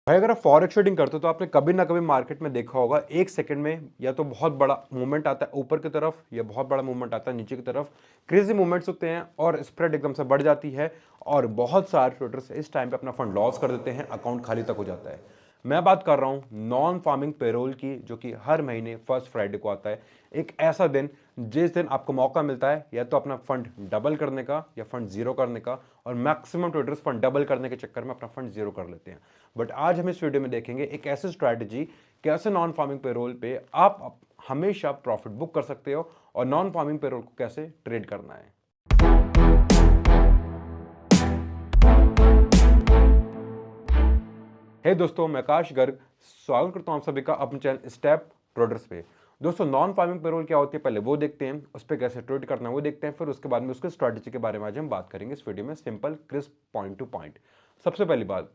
भाई अगर आप फॉरेक्स ट्रेडिंग करते हो तो आपने कभी ना कभी मार्केट में देखा होगा एक सेकंड में या तो बहुत बड़ा मूवमेंट आता है ऊपर की तरफ या बहुत बड़ा मूवमेंट आता है नीचे की तरफ। क्रेजी मूवमेंट्स होते हैं और स्प्रेड एकदम से बढ़ जाती है और बहुत सारे ट्रेडर्स इस टाइम पे अपना फंड लॉस कर देते हैं, अकाउंट खाली तक हो जाता है। मैं बात कर रहा हूं नॉन फार्मिंग पेरोल की, जो कि हर महीने फर्स्ट फ्राइडे को आता है। एक ऐसा दिन जिस दिन आपको मौका मिलता है या तो अपना फंड डबल करने का या फंड जीरो करने का, और मैक्सिमम ट्रेडर्स फंड डबल करने के चक्कर में अपना फंड जीरो कर लेते हैं। बट आज हम इस वीडियो में देखेंगे एक ऐसी स्ट्रैटेजी कैसे नॉन फार्मिंग पेरोल पे आप हमेशा प्रॉफिट बुक कर सकते हो और नॉन फार्मिंग पेरोल को कैसे ट्रेड करना है। हे दोस्तों, मैं आकाश गर्ग स्वागत करता हूं आप सभी का अपने चैनल स्टेप ट्रेडर्स पे। दोस्तों, नॉन फार्मिंग पेरोल क्या होती है पहले वो देखते हैं, उस पर कैसे ट्रेड करना है वो देखते हैं, फिर उसके बाद में उसके स्ट्रैटेजी के बारे में आज हम बात करेंगे इस वीडियो में, simple crisp point two point. सबसे पहली बात,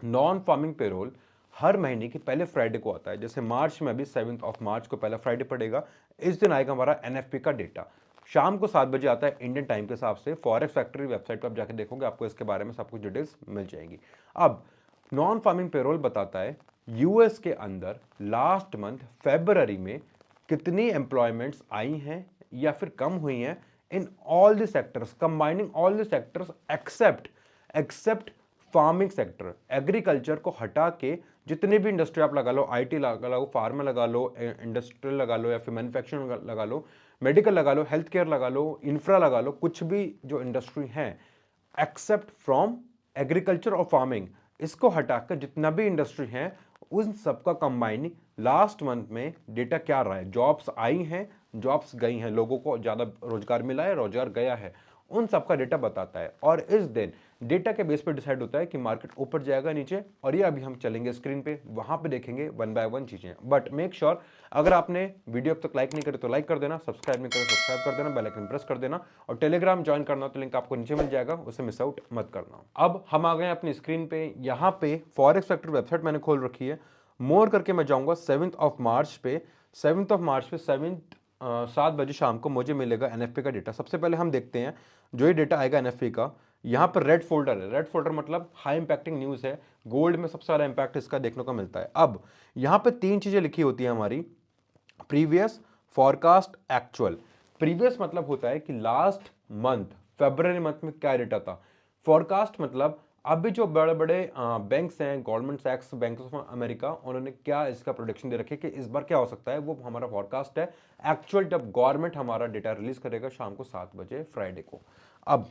नॉन फार्मिंग पेरोल हर महीने की पहले फ्राइडे को आता है। जैसे मार्च में अभी 7 मार्च को पहला फ्राइडे पड़ेगा। इस दिन आएगा हमारा एनएफपी का डेटा। शाम को 7 बजे आता है इंडियन टाइम के हिसाब से। फॉरेक्स फैक्ट्री वेबसाइट पर आप जाके देखोगे, आपको इसके बारे में सब कुछ डिटेल्स मिल जाएंगी। अब नॉन फार्मिंग पेरोल बताता है यूएस के अंदर लास्ट मंथ फेब्रुअरी में कितनी एम्प्लॉयमेंट्स आई हैं या फिर कम हुई हैं in all the sectors, combining all the sectors except farming sector. Agriculture को हटा के जितने भी इंडस्ट्री आप लगा लो, आईटी लगा लो, फार्मा लगा लो, इंडस्ट्रियल लगा लो या फिर मैन्युफैक्चरिंग लगा लो, मेडिकल लगा लो, हेल्थ केयर लगा लो, इंफ्रा लगा लो, कुछ भी जो इंडस्ट्री है एक्सेप्ट फ्रॉम एग्रीकल्चर और फार्मिंग, इसको हटाकर जितना भी इंडस्ट्री है उन सबका कंबाइनिंग लास्ट मंथ में डेटा क्या रहा है। जॉब्स आई हैं, जॉब्स गई हैं, लोगों को ज्यादा रोजगार मिला है, रोजगार गया है, उन सबका डेटा बताता है। और इस दिन डेटा के बेस पर डिसाइड होता है कि मार्केट ऊपर जाएगा नीचे। और ये अभी हम चलेंगे स्क्रीन पे, वहां पे देखेंगे वन बाय वन चीजें। बट मेक श्योर अगर आपने वीडियो अब तक लाइक नहीं करे तो लाइक कर देना, सब्सक्राइब नहीं करे सब्सक्राइब कर देना, बेल आइकन प्रेस कर देना, और टेलीग्राम ज्वाइन करना तो लिंक आपको नीचे मिल जाएगा, उसे मिस आउट मत करना। अब हम आ गए अपनी स्क्रीन पे। यहाँ पे फॉरेक्स फैक्टर वेबसाइट मैंने खोल रखी है। मोर करके मैं जाऊंगा 7 मार्च पे। 7 बजे शाम को मुझे मिलेगा एनएफपी का डेटा। सबसे पहले हम देखते हैं जो ये डेटा आएगा एनएफपी का। यहाँ पर रेड फोल्डर है, रेड फोल्डर मतलब हाई इंपैक्टिंग न्यूज है। गोल्ड में सबसे ज्यादा इंपैक्ट इसका देखने को मिलता है। अब यहाँ पे 3 चीजें लिखी होती है हमारी, प्रीवियस, फॉरकास्ट, एक्चुअल। प्रीवियस मतलब होता है कि लास्ट मंथ फरवरी मंथ में क्या डेटा था। फॉरकास्ट मतलब अभी जो बड़े बड़े बैंक्स हैं, गवर्नमेंट सैक्स, बैंक ऑफ अमेरिका, उन्होंने क्या इसका प्रोडिक्शन दे रखे कि इस बार क्या हो सकता है, वो हमारा फॉरकास्ट है। एक्चुअल जब गवर्नमेंट हमारा डेटा रिलीज करेगा शाम को 7 बजे फ्राइडे को। अब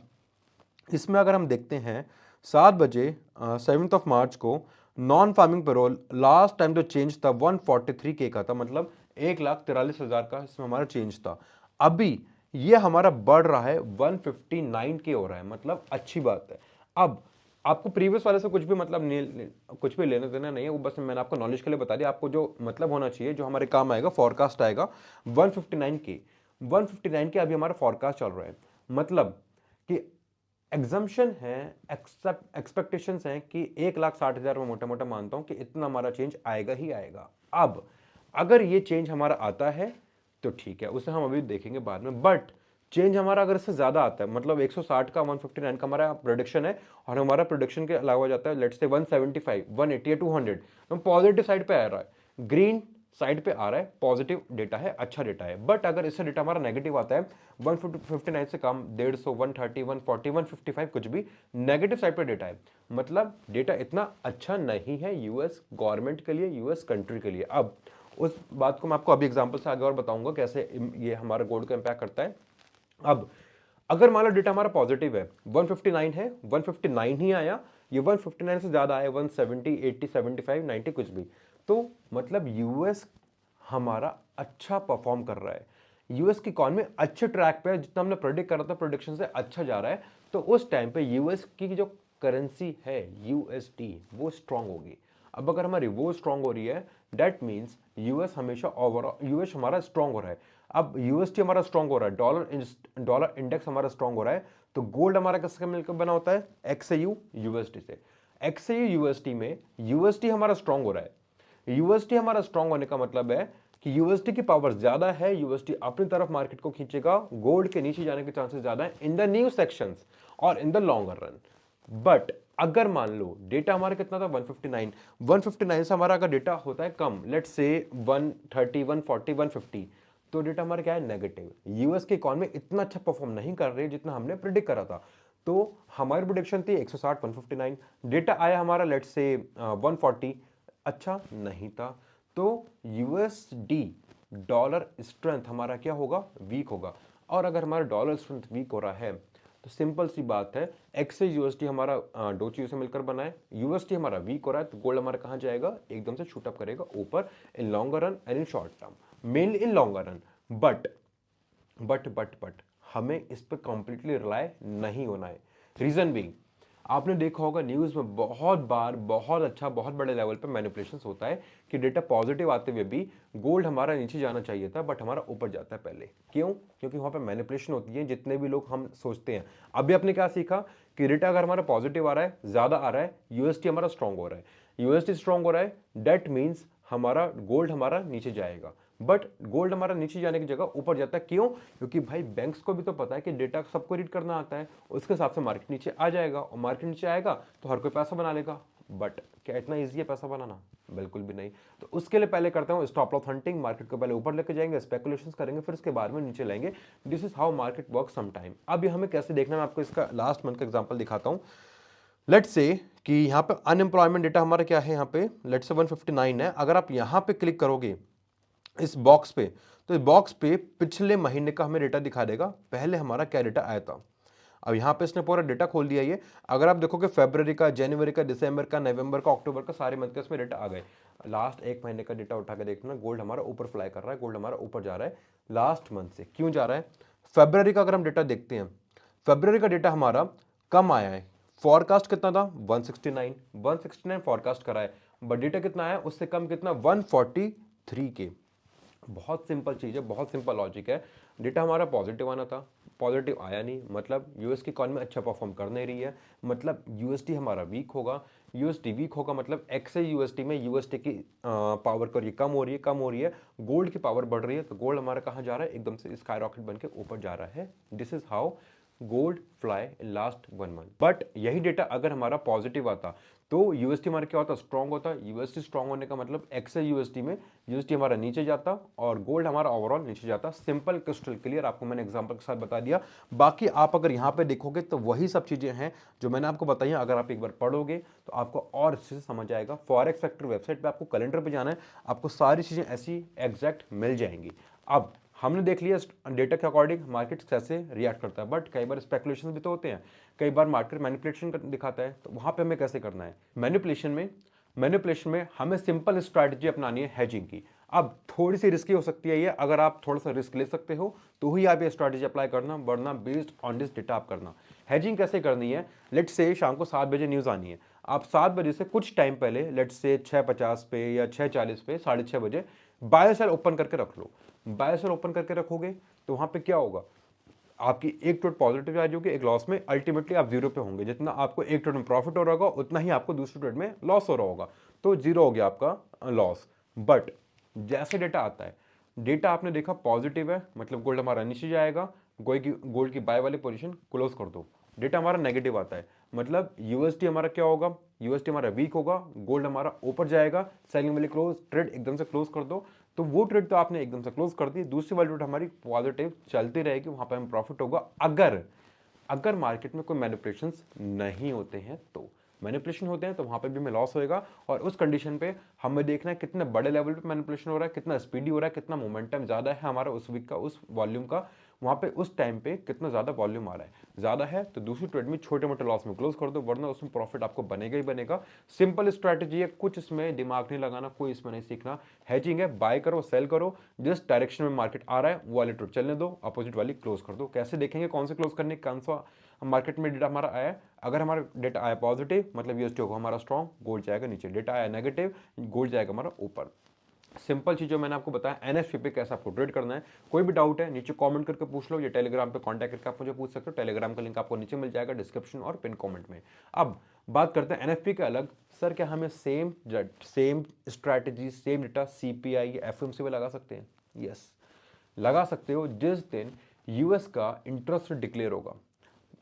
इसमें अगर हम देखते हैं 7 बजे 7 मार्च को non farming payroll last time जो चेंज था 143 के का था, मतलब 1,43,000 का इसमें हमारा चेंज था। अभी ये हमारा बढ़ रहा है 159 के हो रहा है, मतलब अच्छी बात है। अब आपको प्रीवियस वाले से कुछ भी मतलब नहीं, कुछ भी लेना देना नहीं है, वो बस मैंने आपको नॉलेज के लिए बता दिया। आपको जो मतलब होना चाहिए, जो हमारे काम आएगा, फॉरकास्ट आएगा 159 के। 159 के अभी हमारा फॉरकास्ट चल रहा है, मतलब कि एग्जम्पशन है, एक्सपेक्टेशंस हैं कि 1,60,000 में मोटा मोटा मानता हूं कि इतना हमारा चेंज आएगा ही आएगा। अब अगर ये चेंज हमारा आता है तो ठीक है, उसे हम अभी देखेंगे बाद में। बट चेंज हमारा अगर इससे ज्यादा आता है, मतलब 160 का 159 का हमारा प्रोडिक्शन है और हमारा प्रोडिक्शन के अलावा जाता है लेट्स से 175, 180 या 200, तो पॉजिटिव साइड पे आ रहा है, ग्रीन साइड पे आ रहा है, पॉजिटिव डेटा है, अच्छा डेटा है। बट अगर इससे डेटा हमारा नेगेटिव आता है 159 से कम, 150, 130, 140, 155, कुछ भी नेगेटिव साइड पे डेटा है, मतलब डेटा इतना अच्छा नहीं है यूएस गवर्नमेंट के लिए, यूएस कंट्री के लिए। अब उस बात को मैं आपको अभी एग्जांपल से आगे और बताऊंगा कैसे ये हमारा गोल्ड को इंपैक्ट करता है। अब अगर मान लो डेटा हमारा पॉजिटिव है, 159 है, 159 ही आया, ये 159 से ज्यादा आया, 170, 80, 75, 90 कुछ भी, तो मतलब यूएस हमारा अच्छा परफॉर्म कर रहा है, यूएस की इकॉनमी अच्छे ट्रैक पे है, जितना हमने प्रेडिक्ट करा था प्रोडिक्शन से अच्छा जा रहा है। तो उस टाइम पे यूएस की जो करेंसी है यूएसडी, वो स्ट्रांग होगी। अब अगर हमारी वो स्ट्रांग हो रही है, दैट मीन्स यूएस हमेशा ओवरऑल, यूएस हमारा स्ट्रांग हो रहा है। अब यूएसटी हमारा स्ट्रांग हो रहा है, डॉलर इंडेक्स हमारा स्ट्रांग हो रहा है, तो गोल्ड हमारा किससे मिलकर बना होता है, एक्सयू यूएसटी से। एक्सयू यूएसटी में यूएसटी हमारा स्ट्रांग हो रहा है। यूएसटी हमारा स्ट्रांग होने का मतलब है कि यूएसटी की पावर ज्यादा है, यूएसटी अपनी तरफ मार्केट को खींचेगा, गोल्ड के नीचे जाने के चांसेस ज्यादा है इन द न्यू सेक्शंस और in the longer run. But अगर मान लो डेटा हमारा कितना था 159, 159 से हमारा अगर डेटा होता है कम, लेट्स से 130, 140, 150, तो डेटा हमारा क्या है, नेगेटिव। यूएस की इकॉनमी इतना अच्छा परफॉर्म नहीं कर रही जितना हमने प्रिडिक्ट करा था। तो हमारी प्रोडिक्शन थी 160, 159, डेटा आया हमारा लेट्स से 140, अच्छा नहीं था। तो यूएसडी डॉलर स्ट्रेंथ हमारा क्या होगा, वीक होगा। और अगर हमारा डॉलर स्ट्रेंथ वीक हो रहा है तो सिंपल सी बात है, एक्स से यूएसडी हमारा दो चीजों से मिलकर बना है, यूएसडी हमारा वीक हो रहा है तो गोल्ड हमारा कहां जाएगा, एकदम से शूट अप करेगा ऊपर, इन longer run and in short term, mainly in longer run. But हमें इस पर कंप्लीटली रिलाय नहीं होना है। रीजन भी, आपने देखा होगा न्यूज में बहुत बार बहुत अच्छा बहुत बड़े लेवल पे मैनिपुलेशंस होता है कि डेटा पॉजिटिव आते हुए भी गोल्ड हमारा नीचे जाना चाहिए था बट हमारा ऊपर जाता है पहले। क्यों? क्योंकि वहां पे मैनिपुलेशन होती है। जितने भी लोग हम सोचते हैं, अभी आपने क्या सीखा कि डेटा अगर हमारा पॉजिटिव आ रहा है, ज्यादा आ रहा है, यूएसटी हमारा स्ट्रांग हो रहा है, यूएसटी स्ट्रांग हो रहा है, दैट मीन्स हमारा गोल्ड हमारा नीचे जाएगा। बट गोल्ड हमारा नीचे जाने की जगह ऊपर जाता है। क्यों? क्योंकि भाई बैंक्स को भी तो पता है कि डेटा सबको रीड करना आता है, उसके हिसाब से मार्केट नीचे आ जाएगा, और मार्केट नीचे आएगा तो हर कोई पैसा बना लेगा। बट क्या इतना ईजी है पैसा बनाना? बिल्कुल भी नहीं। तो उसके लिए पहले करते हैं स्टॉप लॉस हंटिंग, मार्केट को पहले ऊपर लेके जाएंगे, स्पेकुलेशंस करेंगे, फिर उसके बाद में नीचे लाएंगे। This is how market work some time. अब ये हमें कैसे देखना है, मैं आपको इसका लास्ट मंथ का एग्जांपल दिखाता हूं। लेट्स से कि यहाँ पे अनएम्प्लॉयमेंट डेटा हमारा क्या है, यहाँ पे लेट्स से 159 है। अगर आप यहाँ पे क्लिक करोगे इस बॉक्स पे, तो इस बॉक्स पे पिछले महीने का हमें डेटा दिखा देगा, पहले हमारा क्या डेटा आया था। अब यहाँ पे इसने पूरा डेटा खोल दिया। ये अगर आप देखोगे फरवरी का, जनवरी का, दिसंबर का, नवंबर का, अक्टूबर का, सारे मंथ के इसमें डेटा आ गए। लास्ट एक महीने का डेटा उठा के देखना, गोल्ड हमारा ऊपर फ्लाई कर रहा है, गोल्ड हमारा ऊपर जा रहा है लास्ट मंथ से। क्यों जा रहा है? फरवरी का अगर हम डेटा देखते हैं, फरवरी का डेटा हमारा कम आया है। फॉरकास्ट कितना था? 169, 169 फॉरकास्ट करा है, बट डेटा कितना आया उससे कम, कितना? 143 के। बहुत सिंपल चीज़ है, बहुत सिंपल लॉजिक है। डेटा हमारा पॉजिटिव आना था, पॉजिटिव आया नहीं, मतलब यूएस की इकॉनमी अच्छा परफॉर्म कर नहीं रही है, मतलब यूएसडी हमारा वीक होगा। यूएसडी वीक होगा मतलब एक्स से यूएसडी में यूएसडी की पावर कर कम हो रही है, कम हो रही है, गोल्ड की पावर बढ़ रही है, तो गोल्ड हमारा कहाँ जा रहा है? एकदम से स्काई रॉकेट बन के ऊपर जा रहा है। This is how gold fly in last 1 month. But यही डेटा अगर हमारा पॉजिटिव आता तो यूएसटी हमारा क्या होता? स्ट्रांग होता। यूएसटी स्ट्रांग होने का मतलब एक्स है यूएसटी में, यूएसटी हमारा नीचे जाता और गोल्ड हमारा ओवरऑल नीचे जाता। सिंपल क्रिस्टल क्लियर, आपको मैंने एग्जांपल के साथ बता दिया। बाकी आप अगर यहाँ पे देखोगे तो वही सब चीजें हैं जो मैंने आपको बताई हैं। अगर आप एक बार पढ़ोगे तो आपको और अच्छे से समझ आएगा। फॉरेक्स फैक्टर वेबसाइट पे आपको कैलेंडर पे जाना है, आपको सारी चीजें ऐसी एग्जैक्ट मिल जाएंगी। अब हमने देख लिया डेटा के अकॉर्डिंग मार्केट कैसे रिएक्ट करता है, बट कई बार स्पेकुलेशन भी तो होते हैं, कई बार मार्केट मैनिपुलेशन दिखाता है, तो वहां पे हमें कैसे करना है? मैनिपुलेशन में हमें सिंपल स्ट्रैटेजी अपनानी है हेजिंग की। अब थोड़ी सी रिस्की हो सकती है ये, अगर आप थोड़ा सा रिस्क ले सकते हो तो ही आप ये स्ट्रैटेजी अप्लाई करना, वरना बेस्ड ऑन दिस डेटा आप करना। हेजिंग कैसे करनी है? लेट्स से शाम को 7 बजे न्यूज़ आनी है, आप 7 बजे से कुछ टाइम पहले, लेट्स से 6:50 पे या 6:40 पे, 6:30 बजे बाय सेल ओपन करके रख लो। बाय सेल ओपन करके रखोगे तो वहां पे क्या होगा? आपकी एक ट्रेड पॉजिटिव आ जाएगी, एक लॉस में, अल्टीमेटली आप जीरो पे होंगे। जितना आपको एक ट्रेड में प्रॉफिट हो रहा होगा उतना ही आपको दूसरी ट्रेड में लॉस हो रहा होगा, तो जीरो हो गया आपका लॉस। बट जैसे डेटा आता है, डेटा आपने देखा पॉजिटिव है मतलब गोल्ड हमारा नीचे जाएगा, गोल्ड की बाय वाली पोजीशन क्लोज कर दो। डेटा हमारा नेगेटिव आता है मतलब यूएसटी हमारा क्या होगा? यूएसटी हमारा वीक होगा, गोल्ड हमारा ऊपर जाएगा, सेलिंग वाली क्लोज ट्रेड एकदम से क्लोज कर दो। तो वो ट्रेड तो आपने एकदम से क्लोज कर दी, दूसरी वाली ट्रेड हमारी पॉजिटिव चलती रहेगी, वहां पे हमें प्रॉफिट होगा। अगर अगर मार्केट में कोई मैनिपुलेशंस नहीं होते हैं, तो मैनिपुलेशन होते हैं तो वहां पे भी हमें लॉस होएगा। और उस कंडीशन पे हमें देखना है कितने बड़े लेवल पे मैनिपुलेशन हो रहा है, कितना स्पीडी हो रहा है, कितना मोमेंटम ज्यादा है हमारा उस वीक का, उस वॉल्यूम का, वहां पे उस टाइम पे कितना ज्यादा वॉल्यूम आ रहा है। ज्यादा है तो दूसरी ट्रेड में छोटे मोटे लॉस में क्लोज कर दो, वरना उसमें प्रॉफिट आपको बनेगा ही बनेगा। सिंपल स्ट्रैटेजी है, कुछ इसमें दिमाग नहीं लगाना, कोई इसमें नहीं सीखना। हेजिंग है, बाय करो सेल करो, जिस डायरेक्शन में मार्केट आ रहा है वो वाली ट्रेड चलने दो, अपोजिट वाली क्लोज कर दो। कैसे देखेंगे कौन से क्लोज करने, कौन सा मार्केट में डेटा हमारा आया? अगर हमारा डेटा आया पॉजिटिव मतलब यूएसटी होगा हमारा स्ट्रॉन्ग, गोल्ड जाएगा नीचे। डेटा आया नेगेटिव, गोल्ड जाएगा हमारा ऊपर। सिंपल चीज जो मैंने आपको बताया एनएसपी पे कैसे आपको ट्रेड करना है। कोई भी डाउट है नीचे कमेंट करके पूछ लो, या टेलीग्राम पे कांटेक्ट करके आप मुझे पूछ सकते हो। टेलीग्राम का लिंक आपको नीचे मिल जाएगा डिस्क्रिप्शन और पिन कमेंट में। अब बात करते हैं एनएफपी के अलग। सर क्या हमें same strategy, same data CPI या एफएमसी में लगा सकते हैं? यस, लगा सकते हो। जिस दिन यूएस का इंटरेस्ट डिक्लेयर होगा,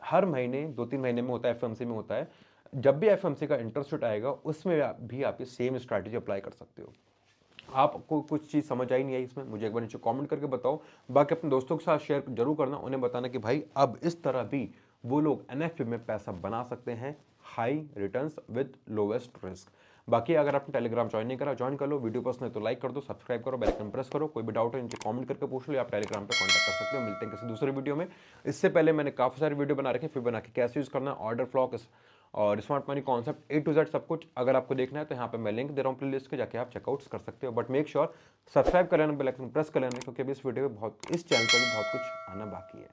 हर महीने 2-3 महीने में होता है, एफएमसी में होता है, जब भी एफएमसी का इंटरेस्ट रेट आएगा उसमें भी आप ये सेम स्ट्रैटेजी अप्लाई कर सकते हो। आपको कुछ चीज़ समझ आई नहीं आई इसमें, मुझे एक बार नीचे कमेंट करके बताओ। बाकी अपने दोस्तों के साथ शेयर जरूर करना, उन्हें बताना कि भाई अब इस तरह भी वो लोग एनएफपी में पैसा बना सकते हैं, high returns with lowest risk. बाकी अगर आपने टेलीग्राम ज्वाइन नहीं करा, ज्वाइन कर लो। वीडियो पसंद है तो लाइक कर दो, सब्सक्राइब करो, बेल आइकन प्रेस करो। कोई भी डाउट है नीचे कमेंट करके पूछ लो, आप टेलीग्राम पे कांटेक्ट कर सकते हो। मिलते हैं किसी दूसरे वीडियो में। इससे पहले मैंने काफ़ी सारी वीडियो बना रखे, फिर बना के कैसे यूज़ करना, ऑर्डर फ्लॉक और smart money concept A to Z सब कुछ अगर आपको देखना है तो यहाँ पे मैं लिंक दे रहा हूँ प्लेलिस्ट के, जाके आप चेकआउट्स कर सकते हो। बट मेक श्योर सब्सक्राइब कर लेना, बेल आइकन प्रेस कर लेना, क्योंकि अभी इस वीडियो में इस चैनल पर भी बहुत कुछ आना बाकी है।